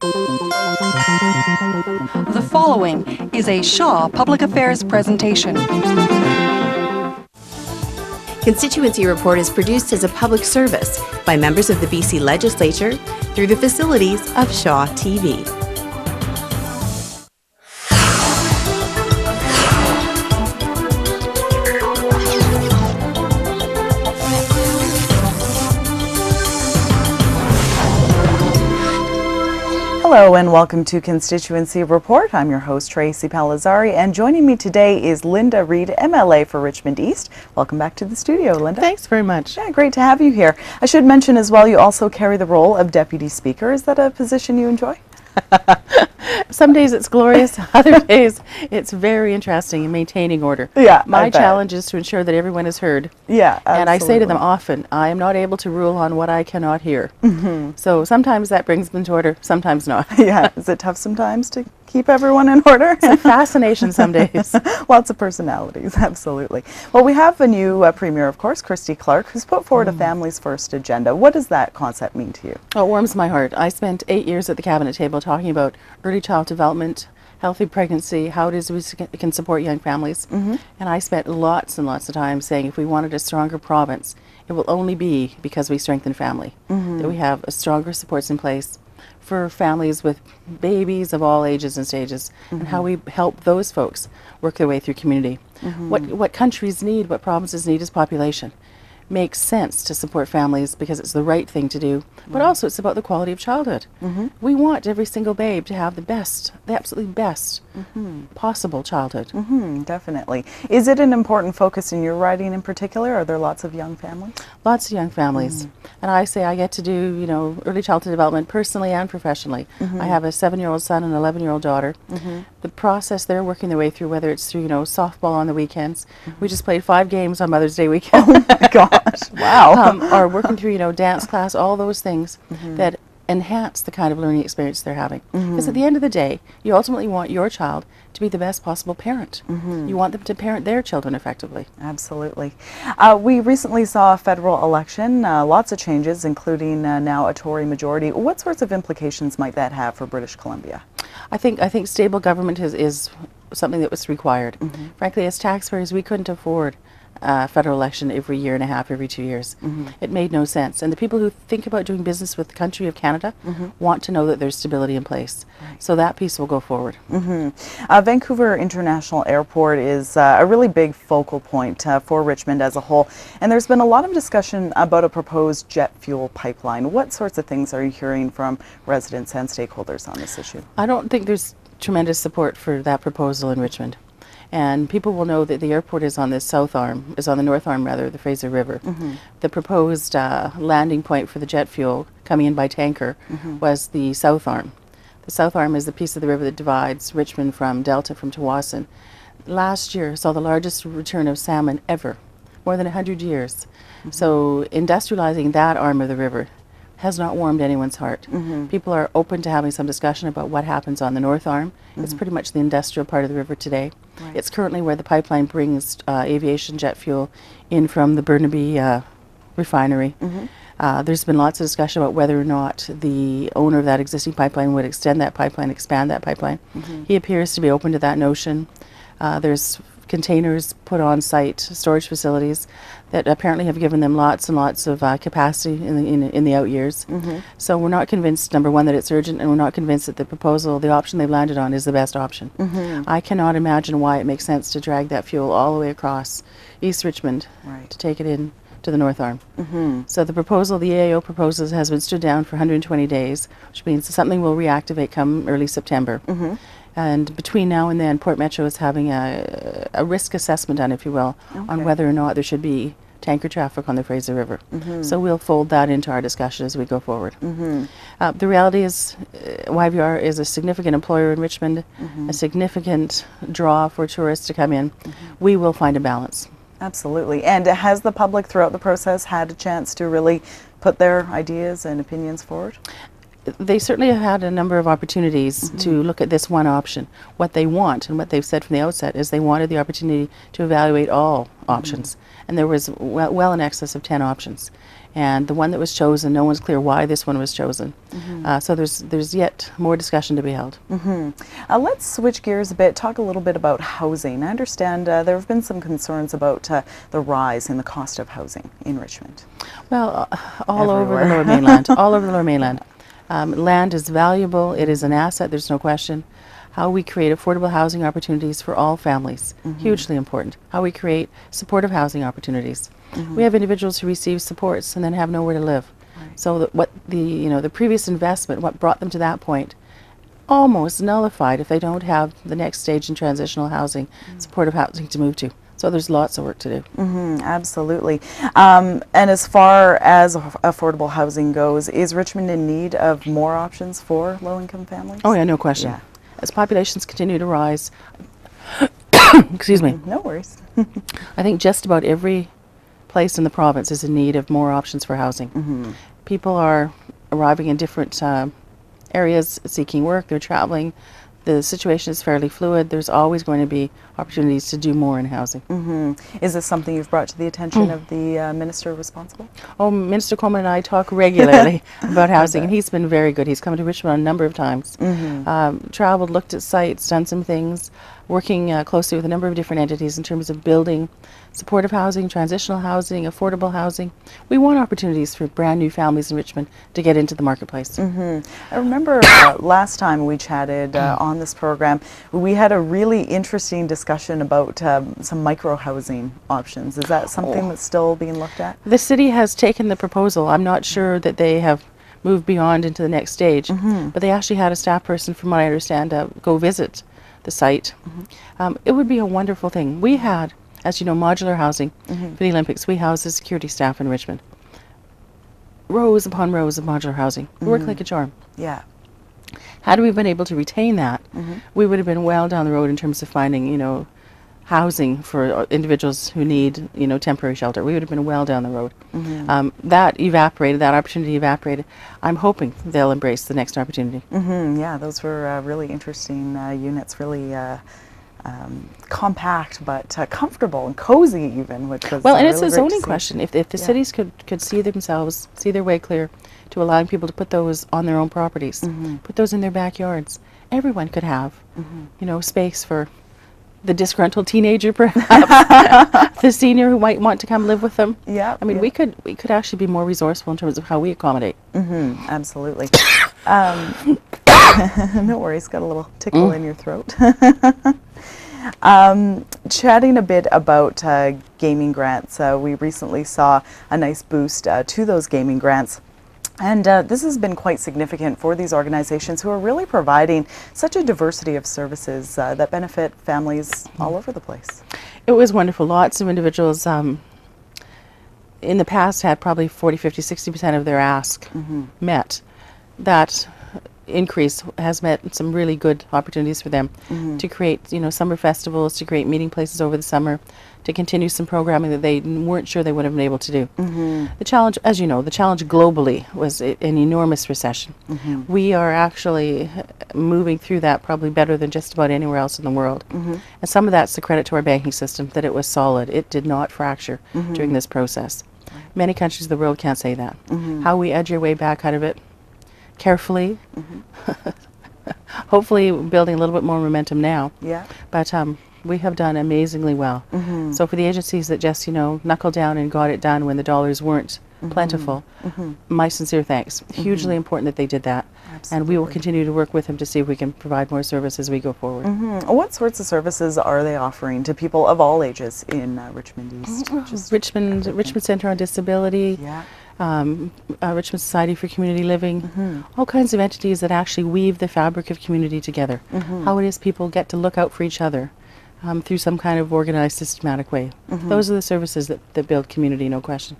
The following is a Shaw Public Affairs presentation. Constituency Report is produced as a public service by members of the BC Legislature through the facilities of Shaw TV. Hello and welcome to Constituency Report. I'm your host Tracy Palazzari, and joining me today is Linda Reid, MLA for Richmond East. Welcome back to the studio, Linda. Thanks very much. Yeah, great to have you here. I should mention as well, you also carry the role of Deputy Speaker. Is that a position you enjoy? Some days it's glorious, other days it's very interesting in maintaining order. Yeah, my challenge is to ensure that everyone is heard. Yeah, absolutely. And I say to them often, I am not able to rule on what I cannot hear. So sometimes that brings them to order, sometimes not. Yeah, is it tough sometimes to keep everyone in order? It's a fascination some days. Lots of personalities, absolutely. Well, we have a new Premier, of course, Christy Clark, who's put forward a Families First agenda. What does that concept mean to you? Oh, it warms my heart. I spent 8 years at the Cabinet table talking about early child development, healthy pregnancy, how it is we can support young families. And I spent lots and lots of time saying if we wanted a stronger province, it will only be because we strengthen family, that we have stronger supports in place for families with babies of all ages and stages, and how we help those folks work their way through community. What countries need, what provinces need is population. Makes sense to support families because it's the right thing to do, but also it's about the quality of childhood. We want every single babe to have the best, the absolutely best possible childhood. Definitely. Is it an important focus in your riding in particular? Are there lots of young families? Lots of young families. And I say I get to do, you know, early childhood development personally and professionally. I have a 7-year-old son and an 11-year-old daughter. The process they're working their way through, whether it's through, you know, softball on the weekends. We just played 5 games on Mother's Day weekend. Oh my gosh, wow. Or working through, you know, dance class, all those things that enhance the kind of learning experience they're having. Because at the end of the day, you ultimately want your child to be the best possible parent. You want them to parent their children effectively. Absolutely. We recently saw a federal election, lots of changes, including now a Tory majority. What sorts of implications might that have for British Columbia? I think stable government is something that was required. Frankly, as taxpayers, we couldn't afford a federal election every year and a half, every 2 years. It made no sense. And the people who think about doing business with the country of Canada want to know that there's stability in place. So that piece will go forward. Vancouver International Airport is a really big focal point for Richmond as a whole. And there's been a lot of discussion about a proposed jet fuel pipeline. What sorts of things are you hearing from residents and stakeholders on this issue? I don't think there's tremendous support for that proposal in Richmond. And people will know that the airport is on the north arm rather, the Fraser River. The proposed landing point for the jet fuel coming in by tanker was the south arm. The south arm is the piece of the river that divides Richmond from Delta, from Tawasin. Last year saw the largest return of salmon ever, more than 100 years. So industrializing that arm of the river has not warmed anyone's heart. People are open to having some discussion about what happens on the north arm. It's pretty much the industrial part of the river today. It's currently where the pipeline brings aviation jet fuel in from the Burnaby refinery. There's been lots of discussion about whether or not the owner of that existing pipeline would extend that pipeline, expand that pipeline. He appears to be open to that notion. There's containers put on site, storage facilities that apparently have given them lots and lots of capacity in the out years. So we're not convinced, number one, that it's urgent, and we're not convinced that the proposal, the option they've landed on, is the best option. I cannot imagine why it makes sense to drag that fuel all the way across East Richmond to take it in to the North Arm. So the proposal, the AAO proposes, has been stood down for 120 days, which means something will reactivate come early September. And between now and then, Port Metro is having a risk assessment done, if you will, on whether or not there should be tanker traffic on the Fraser River. So we'll fold that into our discussion as we go forward. The reality is YVR is a significant employer in Richmond, a significant draw for tourists to come in. We will find a balance. Absolutely. And has the public throughout the process had a chance to really put their ideas and opinions forward? they certainly have had a number of opportunities to look at this one option. What they want and what they've said from the outset is they wanted the opportunity to evaluate all options. And there was well in excess of 10 options. And the one that was chosen, no one's clear why this one was chosen. So there's yet more discussion to be held. Let's switch gears a bit, talk a little bit about housing. I understand there have been some concerns about the rise in the cost of housing in Richmond. Well, all over the Lower Mainland, all over the Lower Mainland. Land is valuable, it is an asset, there's no question. How we create affordable housing opportunities for all families, hugely important. How we create supportive housing opportunities. We have individuals who receive supports and then have nowhere to live. So that what the previous investment, what brought them to that point, almost nullified if they don't have the next stage in transitional housing, supportive housing to move to. So there's lots of work to do. Absolutely. And as far as affordable housing goes, is Richmond in need of more options for low-income families? Oh yeah, no question. Yeah. As populations continue to rise, excuse me. No worries. I think just about every place in the province is in need of more options for housing. People are arriving in different areas seeking work, they're traveling. The situation is fairly fluid. There's always going to be opportunities to do more in housing. Is this something you've brought to the attention of the minister responsible? Oh, Minister Coleman and I talk regularly about housing, and he's been very good. He's come to Richmond a number of times, traveled, looked at sites, done some things, working closely with a number of different entities in terms of building supportive housing, transitional housing, affordable housing. We want opportunities for brand new families in Richmond to get into the marketplace. I remember last time we chatted on this program, we had a really interesting discussion about some micro-housing options. Is that something that's still being looked at? The city has taken the proposal. I'm not sure that they have moved beyond into the next stage, but they actually had a staff person, from what I understand, go visit the site. It would be a wonderful thing. We had, as you know, modular housing for the Olympics. We house the security staff in Richmond. Rows upon rows of modular housing. It worked like a charm. Yeah. Had we been able to retain that, we would have been well down the road in terms of finding, housing for individuals who need, temporary shelter. We would have been well down the road. That evaporated, that opportunity evaporated. I'm hoping they'll embrace the next opportunity. Yeah, those were really interesting units, really compact but comfortable and cozy even, which was well, and really it's a great to zoning see. question. If the cities could see themselves, see their way clear to allowing people to put those on their own properties, put those in their backyards, everyone could have, space for the disgruntled teenager, perhaps, the senior who might want to come live with them. Yeah, I mean, we could actually be more resourceful in terms of how we accommodate. Absolutely. No worries, got a little tickle in your throat. Chatting a bit about gaming grants, we recently saw a nice boost to those gaming grants. And this has been quite significant for these organizations who are really providing such a diversity of services that benefit families all over the place. It was wonderful. Lots of individuals in the past had probably 40, 50, 60% of their ask met. That increase has met some really good opportunities for them to create, summer festivals, to create meeting places over the summer, to continue some programming that they weren't sure they would have been able to do. The challenge, as you know, the challenge globally was an enormous recession. We are actually moving through that probably better than just about anywhere else in the world. And some of that's the credit to our banking system, that it was solid. It did not fracture during this process. Many countries of the world can't say that. How we edge our way back out of it, carefully, hopefully building a little bit more momentum now. Yeah. But we have done amazingly well. So for the agencies that just, knuckled down and got it done when the dollars weren't plentiful, my sincere thanks. Hugely important that they did that. Absolutely. And we will continue to work with them to see if we can provide more service as we go forward. What sorts of services are they offering to people of all ages in Richmond East? Richmond Centre on Disability. Richmond Society for Community Living, all kinds of entities that actually weave the fabric of community together. How it is people get to look out for each other through some kind of organized, systematic way. Those are the services that build community, no question.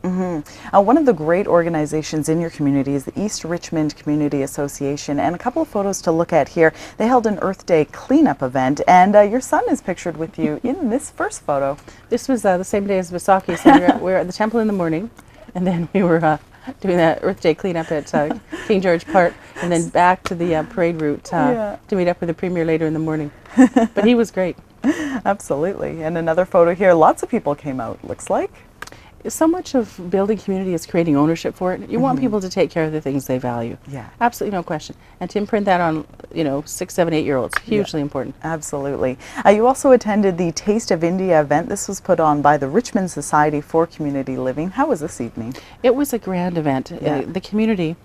One of the great organizations in your community is the East Richmond Community Association, and a couple of photos to look at here. They held an Earth Day cleanup event, and your son is pictured with you in this first photo. This was the same day as Visaki, so we were at the temple in the morning. And then we were doing that Earth Day cleanup at King George Park, and then back to the parade route to meet up with the Premier later in the morning. But he was great. Absolutely. And another photo here, lots of people came out, looks like. So much of building community is creating ownership for it. You want people to take care of the things they value. Yeah. Absolutely no question. And to imprint that on, 6, 7, 8-year-olds, hugely important. Absolutely. You also attended the Taste of India event. This was put on by the Richmond Society for Community Living. How was this evening? It was a grand event. Yeah. The community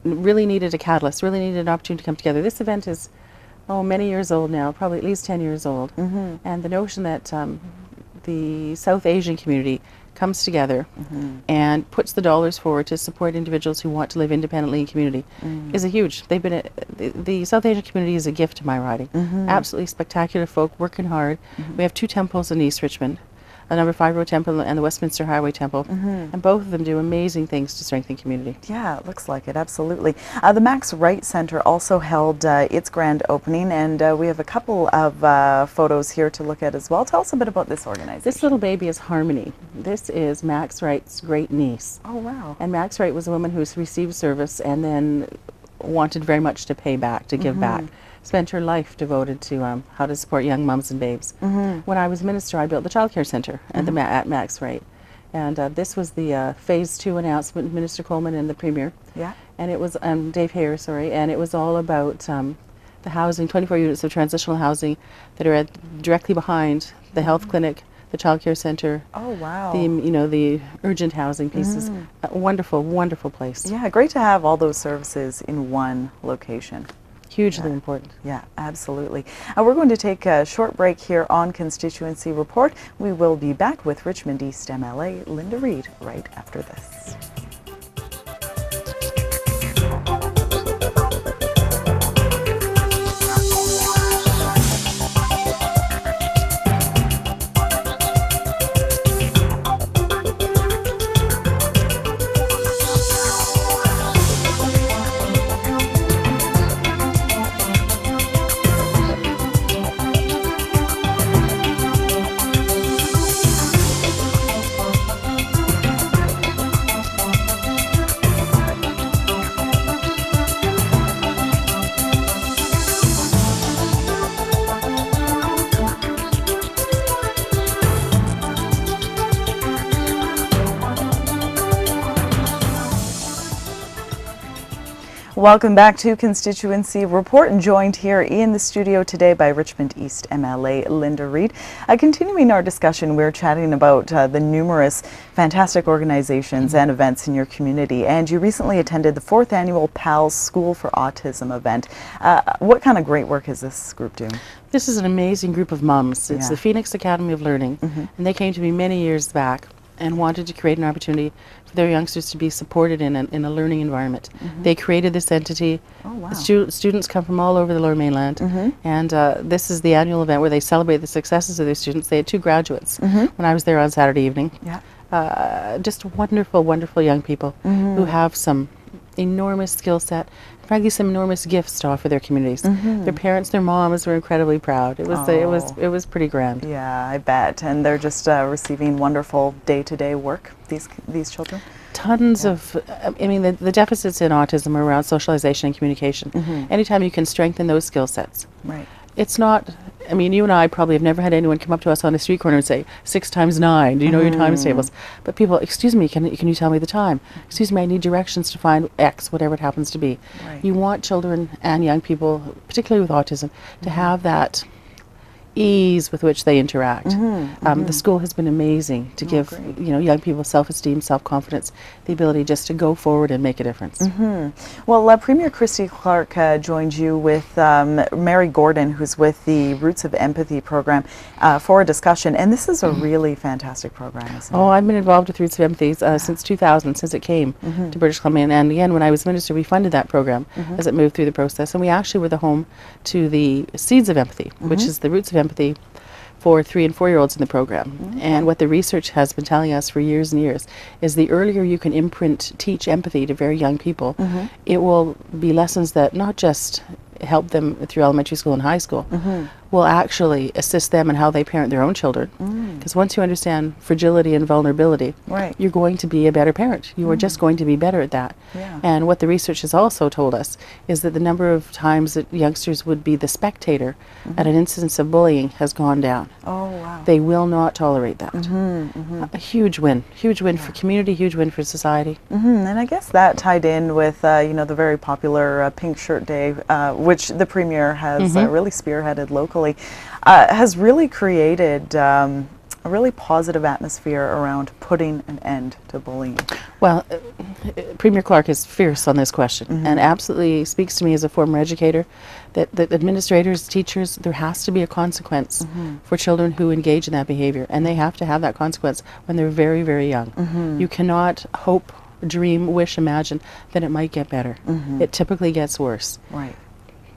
really needed a catalyst, really needed an opportunity to come together. This event is, many years old now, probably at least 10 years old. And the notion that the South Asian community comes together and puts the dollars forward to support individuals who want to live independently in community is a huge. They've been the South Asian community is a gift to my riding. Absolutely spectacular folk, working hard. We have 2 temples in East Richmond, a Number 5 Road Temple and the Westminster Highway Temple, and both of them do amazing things to strengthen community. Yeah, it looks like it, absolutely. The Max Wright Centre also held its grand opening, and we have a couple of photos here to look at as well. Tell us a bit about this organization. This little baby is Harmony. This is Max Wright's great niece. Oh, wow. And Max Wright was a woman who's received service and then wanted very much to pay back, to give back. Spent her life devoted to how to support young mums and babes. When I was minister, I built the childcare centre at Max Wright, and this was the Phase 2 announcement. Minister Coleman and the Premier. Yeah. And it was Dave Hare, sorry, and it was all about the housing, 24 units of transitional housing that are directly behind the health clinic, the childcare centre. Oh, wow. The urgent housing pieces. A wonderful, wonderful place. Yeah, great to have all those services in one location. Hugely important. Yeah, absolutely. We're going to take a short break here on Constituency Report. We will be back with Richmond East MLA Linda Reid right after this. Welcome back to Constituency Report, and joined here in the studio today by Richmond East MLA Linda Reid. Continuing our discussion, we're chatting about the numerous fantastic organizations and events in your community, and you recently attended the 4th annual PALS School for Autism event. What kind of great work is this group doing? This is an amazing group of mums. It's the Phoenix Academy of Learning, and they came to me many years back and wanted to create an opportunity for their youngsters to be supported in a learning environment. They created this entity. Oh, wow. Students come from all over the Lower Mainland, and this is the annual event where they celebrate the successes of their students. They had 2 graduates when I was there on Saturday evening. Just wonderful, wonderful young people who have some enormous skill set, frankly some enormous gifts to offer their communities. Their parents, their moms were incredibly proud. It was pretty grand. Yeah, I bet. And they're just receiving wonderful day-to-day work, these children? Tons of, I mean, the deficits in autism are around socialization and communication. Anytime you can strengthen those skill sets. Right. It's not, I mean, you and I probably have never had anyone come up to us on a street corner and say, 6 times 9, do you know your times tables? But people, excuse me, can you tell me the time? Excuse me, I need directions to find X, whatever it happens to be. Right. You want children and young people, particularly with autism, to have that ease with which they interact. The school has been amazing to give young people self-esteem, self-confidence, the ability just to go forward and make a difference. Well, Premier Christy Clark joined you with Mary Gordon, who's with the Roots of Empathy program, for a discussion, and this is a really fantastic program, isn't it? Oh, I've been involved with Roots of Empathy since 2000, since it came to British Columbia, and again, when I was minister, we funded that program as it moved through the process, and we actually were the home to the Seeds of Empathy, which is the Roots of Empathy for 3- and 4-year-olds in the program. And what the research has been telling us for years and years is the earlier you can teach empathy to very young people, it will be lessons that not just help them through elementary school and high school, will actually assist them in how they parent their own children. Because once you understand fragility and vulnerability, Right. you're going to be a better parent. You are just going to be better at that. Yeah. And what the research has also told us is that the number of times that youngsters would be the spectator at an incidence of bullying has gone down. Oh, wow. They will not tolerate that. A huge win for community, huge win for society. And I guess that tied in with, you know, the very popular Pink Shirt Day, which the Premier has really spearheaded locally, has really created a really positive atmosphere around putting an end to bullying. Well, Premier Clark is fierce on this question and absolutely speaks to me as a former educator that administrators, teachers, there has to be a consequence for children who engage in that behavior, and they have to have that consequence when they're very, very young. You cannot hope, dream, wish, imagine that it might get better. It typically gets worse. Right.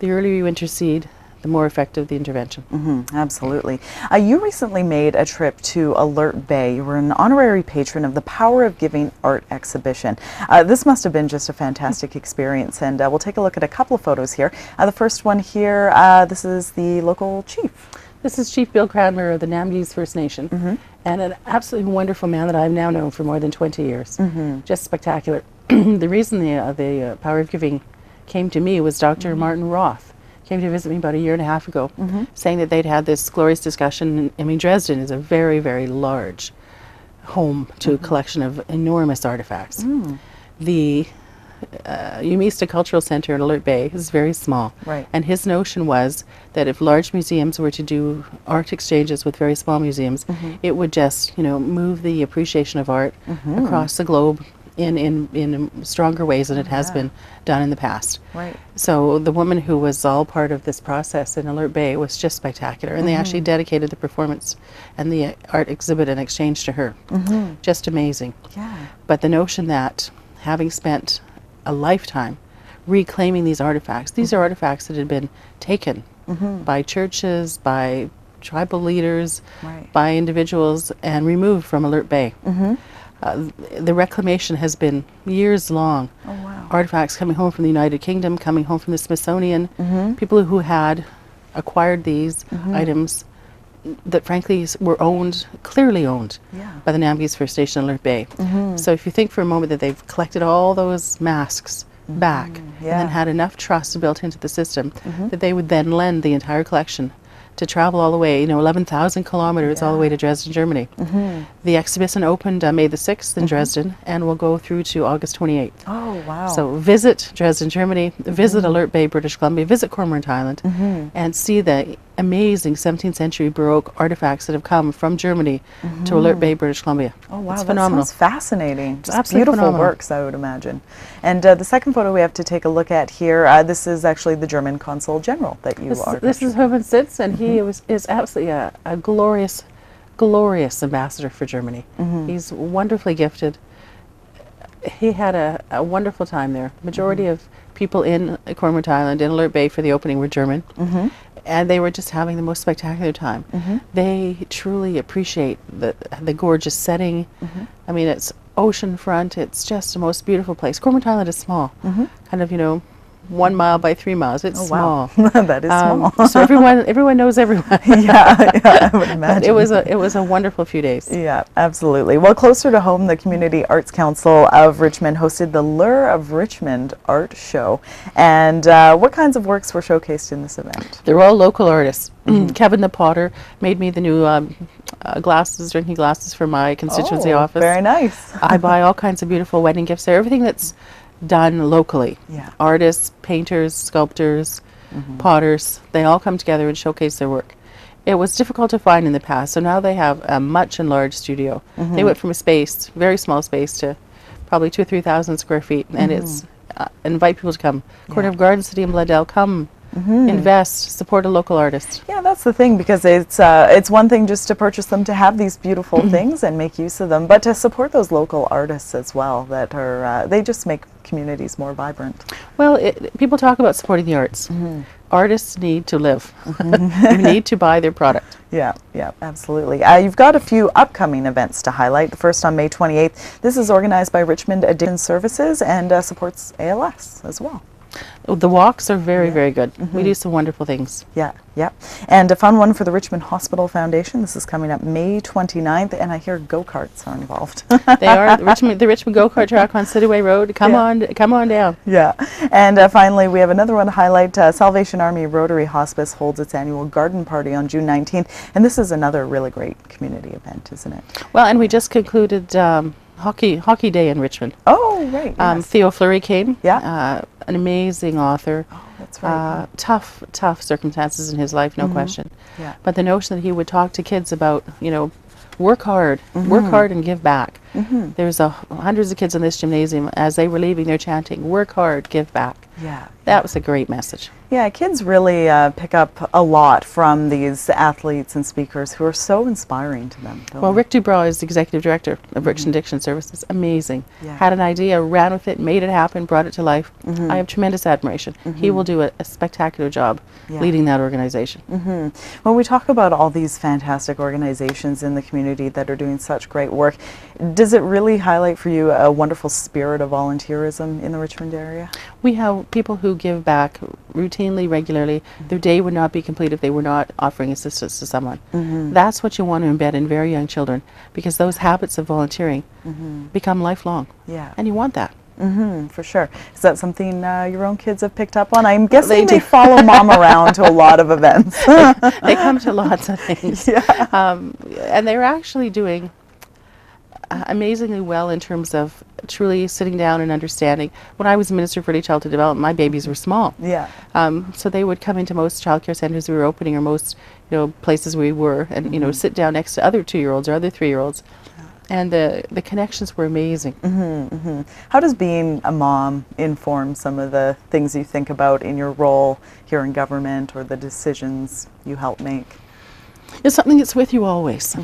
The earlier you intercede, the more effective the intervention. Absolutely. You recently made a trip to Alert Bay. You were an honorary patron of the Power of Giving art exhibition. This must have been just a fantastic experience, and we'll take a look at a couple of photos here. The first one here, this is the local chief. This is Chief Bill Cranmer of the Namgis First Nation, and an absolutely wonderful man that I've now known for more than 20 years. Just spectacular. The reason the Power of Giving came to me was Dr. Martin Roth came to visit me about a year and a half ago, saying that they'd had this glorious discussion. I mean, Dresden is a very, very large home to a collection of enormous artifacts. The Umista Cultural Center in Alert Bay is very small. Right. And his notion was that if large museums were to do art exchanges with very small museums, it would just, you know, move the appreciation of art across the globe in stronger ways than it has been done in the past. Right. So the woman who was all part of this process in Alert Bay was just spectacular, and they actually dedicated the performance and the art exhibit and exchange to her. Just amazing. Yeah. But the notion that having spent a lifetime reclaiming these are artifacts that had been taken by churches, by tribal leaders, by individuals, and removed from Alert Bay. The reclamation has been years long. Oh, wow. Artifacts coming home from the United Kingdom, coming home from the Smithsonian, people who had acquired these items that frankly were owned, clearly owned, by the Namgis First Nation Alert Bay. So if you think for a moment that they've collected all those masks back and then had enough trust built into the system that they would then lend the entire collection to travel all the way, you know, 11,000 kilometers all the way to Dresden, Germany. The exhibition opened May the 6th in Dresden and will go through to August 28th. Oh, wow. So visit Dresden, Germany, visit Alert Bay, British Columbia, visit Cormorant Island, and see the amazing 17th century Baroque artifacts that have come from Germany to Alert Bay, British Columbia. Oh, wow, it's that phenomenal. sounds fascinating. Just absolutely beautiful phenomenal. works, I would imagine. And the second photo we have to take a look at here, this is actually the German Consul General that you are. This is Hermann Sitz, and he is absolutely a glorious, glorious ambassador for Germany. He's wonderfully gifted. He had a wonderful time there. Majority of people in Cormorant Island, in Alert Bay for the opening were German. And they were just having the most spectacular time. They truly appreciate the gorgeous setting. I mean, it's oceanfront. It's just the most beautiful place. Cormorant Island is small, kind of, you know, 1 mile by 3 miles. It's small. That is small. So everyone knows everyone. I would imagine. But it was a wonderful few days. Yeah, absolutely. Well, closer to home, the Community Arts Council of Richmond hosted the Lure of Richmond art show. And what kinds of works were showcased in this event? They're all local artists. Kevin the Potter made me the new drinking glasses for my constituency office. Very nice. I buy all kinds of beautiful wedding gifts there. Everything that's done locally. Artists, painters, sculptors, potters, they all come together and showcase their work. It was difficult to find in the past, so now they have a much enlarged studio. They went from a space, very small space, to probably 2,000 or 3,000 square feet, and it's invite people to come. Corner of Garden City and Bloodell, come. Invest, support a local artist. Yeah, that's the thing, because it's one thing just to purchase them to have these beautiful things and make use of them, but to support those local artists as well that are they just make communities more vibrant. Well, people talk about supporting the arts. Artists need to live. You need to buy their product. Yeah, absolutely. You've got a few upcoming events to highlight. The first on May 28th. This is organized by Richmond Addiction Services and supports ALS as well. The walks are very, Yeah. very good. We do some wonderful things. Yeah, yeah. And a fun one for the Richmond Hospital Foundation. This is coming up May 29th, and I hear go-karts are involved. They are the Richmond go-kart track on Cityway Road. Come on down. Yeah. And finally, we have another one to highlight. Salvation Army Rotary Hospice holds its annual garden party on June 19th, and this is another really great community event, isn't it? Well, and we just concluded hockey day in Richmond. Oh, right. Yes. Theo Fleury came. Yeah. An amazing author. Oh, that's right. Tough circumstances in his life, no question. Yeah. But the notion that he would talk to kids about, work hard and give back. There's hundreds of kids in this gymnasium. As they were leaving, they're chanting, "Work hard, give back." Yeah. That was a great message. Yeah, kids really pick up a lot from these athletes and speakers who are so inspiring to them. Well, Rick Dubrow is the executive director of Richmond Addiction Services. Amazing. Yeah. Had an idea, ran with it, made it happen, brought it to life. I have tremendous admiration. He will do a spectacular job leading that organization. When we talk about all these fantastic organizations in the community that are doing such great work, does it really highlight for you a wonderful spirit of volunteerism in the Richmond area? We have people who give back routinely, regularly. Their day would not be complete if they were not offering assistance to someone. That's what you want to embed in very young children, because those habits of volunteering become lifelong. Yeah. And you want that. For sure. Is that something your own kids have picked up on? I'm guessing They they follow mom around to a lot of events. They come to lots of things. And they're actually doing amazingly well in terms of truly sitting down and understanding. When I was Minister for Early Childhood Development, my babies were small. Yeah. So they would come into most childcare centres we were opening, or most places we were, and sit down next to other 2-year-olds or other 3-year-olds. And the connections were amazing. How does being a mom inform some of the things you think about in your role here in government, or the decisions you help make? It's something that's with you always.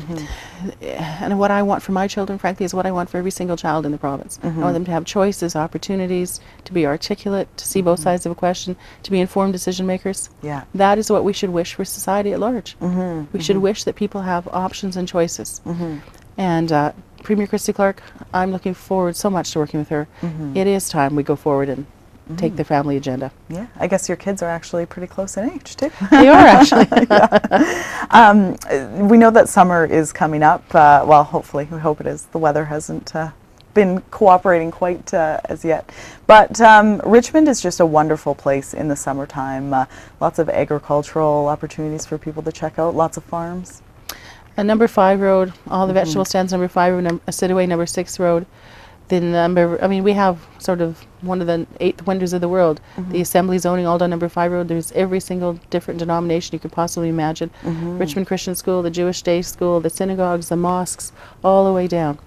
And what I want for my children, frankly, is what I want for every single child in the province. I want them to have choices, opportunities, to be articulate, to see both sides of a question, to be informed decision makers. Yeah. That is what we should wish for society at large. We should wish that people have options and choices. And Premier Christy Clark, I'm looking forward so much to working with her. It is time we go forward and take the family agenda. Yeah, I guess your kids are actually pretty close in age, too. They are, actually. We know that summer is coming up. Well, hopefully, we hope it is. The weather hasn't been cooperating quite as yet. But Richmond is just a wonderful place in the summertime. Lots of agricultural opportunities for people to check out, lots of farms. Number 5 Road, all the vegetable stands, number 5 Road, Cityway, number 6 Road. We have sort of one of the 8 wonders of the world. The assembly zoning, all down number 5 Road. There's every single different denomination you could possibly imagine. Richmond Christian School, the Jewish Day School, the synagogues, the mosques, all the way down.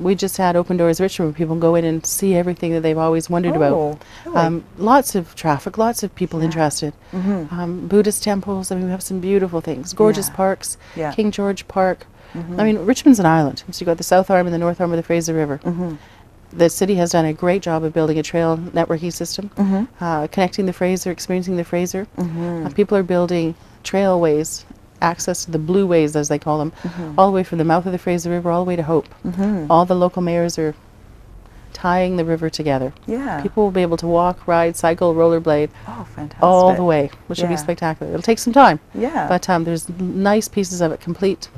We just had Open Doors Richmond, where people go in and see everything that they've always wondered about. Really? Lots of traffic, lots of people interested. Buddhist temples, we have some beautiful things. Gorgeous parks, King George Park. Richmond's an island. So you've got the South Arm and the North Arm of the Fraser River. The city has done a great job of building a trail networking system, connecting the Fraser, experiencing the Fraser. People are building trailways, access to the blue ways, as they call them, all the way from the mouth of the Fraser River all the way to Hope. All the local mayors are tying the river together. Yeah. People will be able to walk, ride, cycle, rollerblade all the way, which will be spectacular. It'll take some time. Yeah. But there's nice pieces of it complete.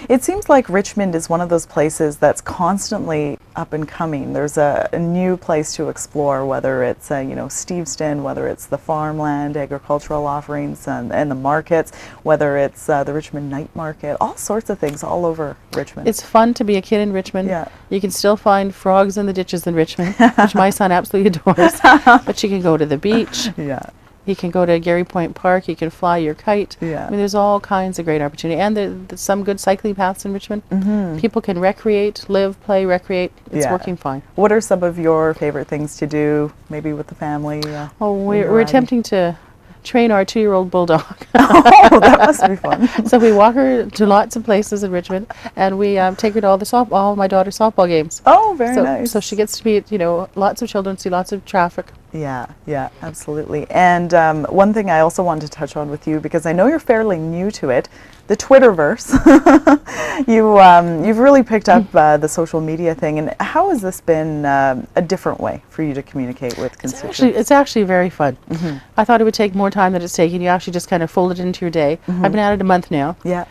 It seems like Richmond is one of those places that's constantly up and coming. There's a new place to explore, whether it's Steveston, whether it's the farmland, agricultural offerings, and the markets, whether it's the Richmond Night Market, all sorts of things all over Richmond. It's fun to be a kid in Richmond. Yeah. You can still find frogs in the ditches in Richmond, which my son absolutely adores. But you can go to the beach. Yeah. You can go to Gary Point Park. You can fly your kite. Yeah. There's all kinds of great opportunity, and there's some good cycling paths in Richmond. People can recreate, live, play, recreate. It's working fine. What are some of your favorite things to do, maybe with the family? We're attempting to train our 2-year-old bulldog. Oh, that must be fun. So we walk her to lots of places in Richmond, and we take her to all my daughter's softball games. Oh, very nice. So she gets to meet, lots of children, see lots of traffic. Yeah, yeah, absolutely. And one thing I also wanted to touch on with you, because I know you're fairly new to it, the Twitterverse. You've really picked up the social media thing. And how has this been a different way for you to communicate with constituents? It's actually very fun. I thought it would take more time than it's taken. You actually just kind of fold it into your day. I've been at it a month now. Yeah.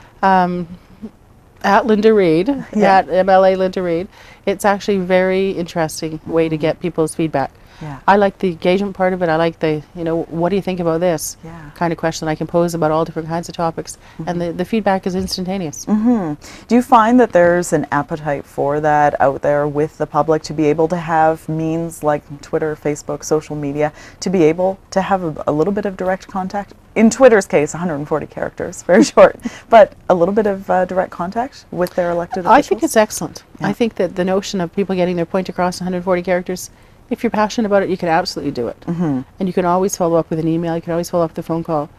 At Linda Reid, Yeah. at MLA Linda Reid, it's actually a very interesting way to get people's feedback. Yeah. I like the engagement part of it. I like the, what do you think about this? Yeah. Kind of question I can pose about all different kinds of topics. And the feedback is instantaneous. Do you find that there's an appetite for that out there with the public, to be able to have means like Twitter, Facebook, social media, to be able to have a little bit of direct contact? In Twitter's case, 140 characters, very short, but a little bit of direct contact with their elected officials? I think it's excellent. Yeah. I think that the notion of people getting their point across 140 characters, if you're passionate about it, you can absolutely do it. And you can always follow up with an email, you can always follow up with a phone call.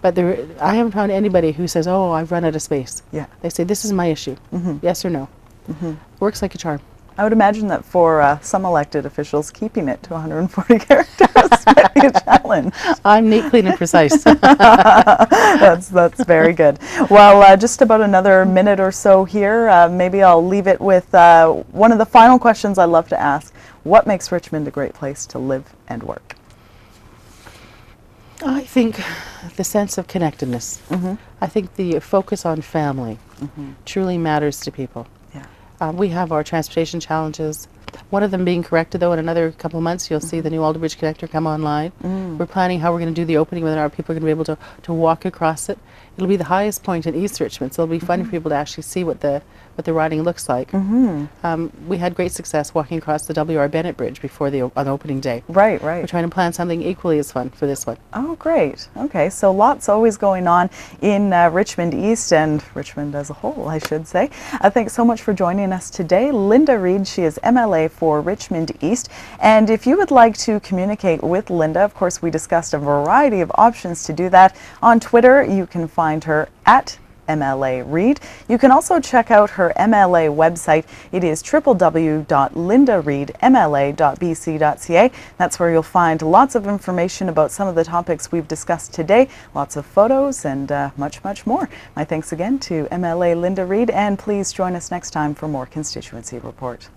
But I haven't found anybody who says, oh, I've run out of space. Yeah. They say, this is my issue, yes or no. Works like a charm. I would imagine that for some elected officials, keeping it to 140 characters might be a challenge. I'm neat, clean, and precise. That's very good. Well, just about another minute or so here. Maybe I'll leave it with one of the final questions I love to ask. What makes Richmond a great place to live and work? I think the sense of connectedness. I think the focus on family truly matters to people. Yeah. We have our transportation challenges. One of them being corrected, though. In another couple of months, you'll see the new Alderbridge Connector come online. We're planning how we're going to do the opening, whether our people are going to be able to walk across it. It'll be the highest point in East Richmond, so it'll be fun for people to actually see what the riding looks like. We had great success walking across the W.R. Bennett Bridge before on opening day. Right. We're trying to plan something equally as fun for this one. Oh, great. Okay, so lots always going on in Richmond East, and Richmond as a whole, I should say. Thanks so much for joining us today. Linda Reid, she is MLA for Richmond East. And if you would like to communicate with Linda, of course, we discussed a variety of options to do that. On Twitter, you can find her at MLA Reid. You can also check out her MLA website. It is www.lindareidmla.bc.ca. That's where you'll find lots of information about some of the topics we've discussed today, lots of photos, and much, much more. My thanks again to MLA Linda Reid, and please join us next time for more Constituency Report.